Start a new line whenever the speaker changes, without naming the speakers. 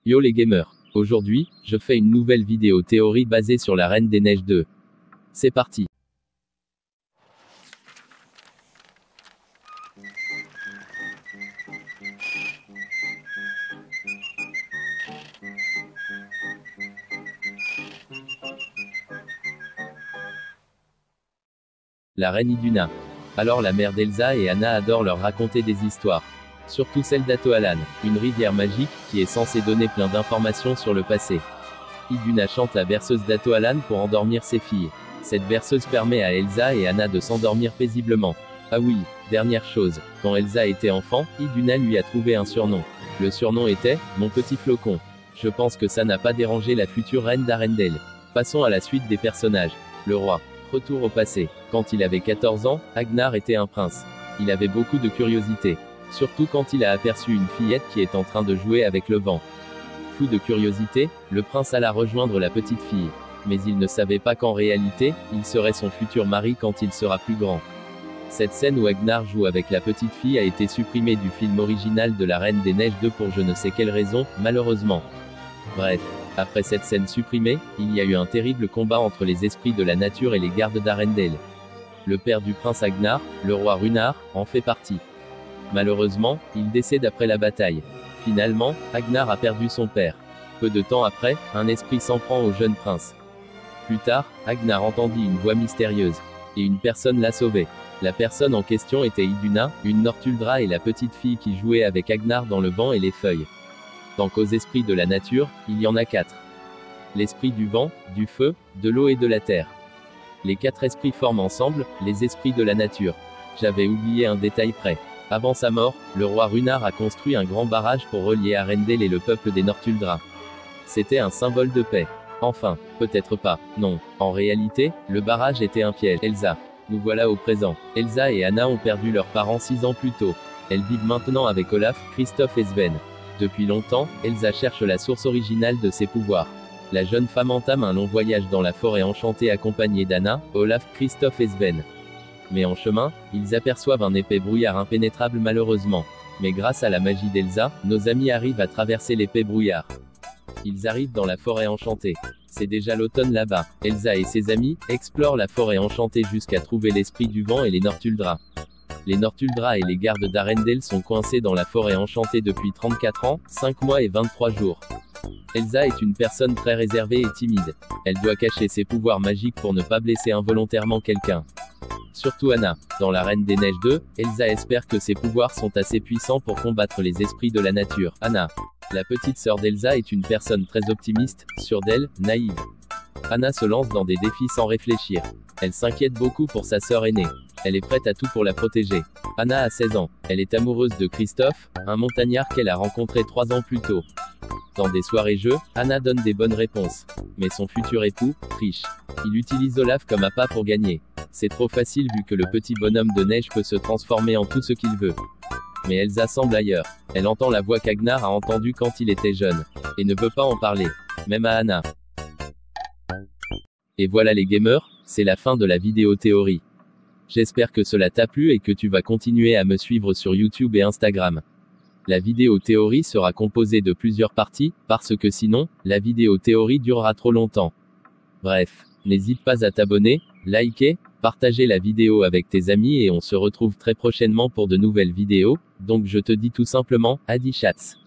Yo les gamers. Aujourd'hui, je fais une nouvelle vidéo théorie basée sur la Reine des Neiges 2. C'est parti. La reine Iduna. Alors la mère d'Elsa et Anna adore leur raconter des histoires. Surtout celle d'Atoalan, une rivière magique, qui est censée donner plein d'informations sur le passé. Iduna chante la berceuse d'Atoalan pour endormir ses filles. Cette berceuse permet à Elsa et Anna de s'endormir paisiblement. Ah oui, dernière chose, quand Elsa était enfant, Iduna lui a trouvé un surnom. Le surnom était « Mon petit flocon ». Je pense que ça n'a pas dérangé la future reine d'Arendelle. Passons à la suite des personnages. Le roi. Retour au passé. Quand il avait 14 ans, Agnar était un prince. Il avait beaucoup de curiosité. Surtout quand il a aperçu une fillette qui est en train de jouer avec le vent. Fou de curiosité, le prince alla rejoindre la petite fille. Mais il ne savait pas qu'en réalité, il serait son futur mari quand il sera plus grand. Cette scène où Agnar joue avec la petite fille a été supprimée du film original de la Reine des Neiges 2 pour je ne sais quelle raison, malheureusement. Bref, après cette scène supprimée, il y a eu un terrible combat entre les esprits de la nature et les gardes d'Arendelle. Le père du prince Agnar, le roi Runar, en fait partie. Malheureusement, il décède après la bataille. Finalement, Agnar a perdu son père. Peu de temps après, un esprit s'en prend au jeune prince. Plus tard, Agnar entendit une voix mystérieuse. Et une personne l'a sauvé. La personne en question était Iduna, une Northuldra et la petite fille qui jouait avec Agnar dans le vent et les feuilles. Tant qu'aux esprits de la nature, il y en a 4. L'esprit du vent, du feu, de l'eau et de la terre. Les 4 esprits forment ensemble, les esprits de la nature. J'avais oublié un détail près. Avant sa mort, le roi Runar a construit un grand barrage pour relier Arendelle et le peuple des Northuldra. C'était un symbole de paix. Enfin, peut-être pas, non. En réalité, le barrage était un piège. Elsa. Nous voilà au présent. Elsa et Anna ont perdu leurs parents 6 ans plus tôt. Elles vivent maintenant avec Olaf, Kristoff et Sven. Depuis longtemps, Elsa cherche la source originale de ses pouvoirs. La jeune femme entame un long voyage dans la forêt enchantée accompagnée d'Anna, Olaf, Kristoff et Sven. Mais en chemin, ils aperçoivent un épais brouillard impénétrable malheureusement. Mais grâce à la magie d'Elsa, nos amis arrivent à traverser l'épais brouillard. Ils arrivent dans la forêt enchantée. C'est déjà l'automne là-bas. Elsa et ses amis explorent la forêt enchantée jusqu'à trouver l'esprit du vent et les Northuldra. Les Northuldra et les gardes d'Arendelle sont coincés dans la forêt enchantée depuis 34 ans, 5 mois et 23 jours. Elsa est une personne très réservée et timide. Elle doit cacher ses pouvoirs magiques pour ne pas blesser involontairement quelqu'un. Surtout Anna. Dans la Reine des Neiges 2, Elsa espère que ses pouvoirs sont assez puissants pour combattre les esprits de la nature. Anna. La petite sœur d'Elsa est une personne très optimiste, sûre d'elle, naïve. Anna se lance dans des défis sans réfléchir. Elle s'inquiète beaucoup pour sa sœur aînée. Elle est prête à tout pour la protéger. Anna a 16 ans. Elle est amoureuse de Kristoff, un montagnard qu'elle a rencontré 3 ans plus tôt. Dans des soirées-jeux, Anna donne des bonnes réponses. Mais son futur époux, triche. Il utilise Olaf comme appât pour gagner. C'est trop facile vu que le petit bonhomme de neige peut se transformer en tout ce qu'il veut. Mais Elsa semble ailleurs. Elle entend la voix qu'Agnar a entendue quand il était jeune. Et ne veut pas en parler. Même à Anna. Et voilà les gamers, c'est la fin de la vidéo théorie. J'espère que cela t'a plu et que tu vas continuer à me suivre sur YouTube et Instagram. La vidéo théorie sera composée de plusieurs parties, parce que sinon, la vidéo théorie durera trop longtemps. Bref, n'hésite pas à t'abonner, liker, partager la vidéo avec tes amis et on se retrouve très prochainement pour de nouvelles vidéos, donc je te dis tout simplement, adi chats.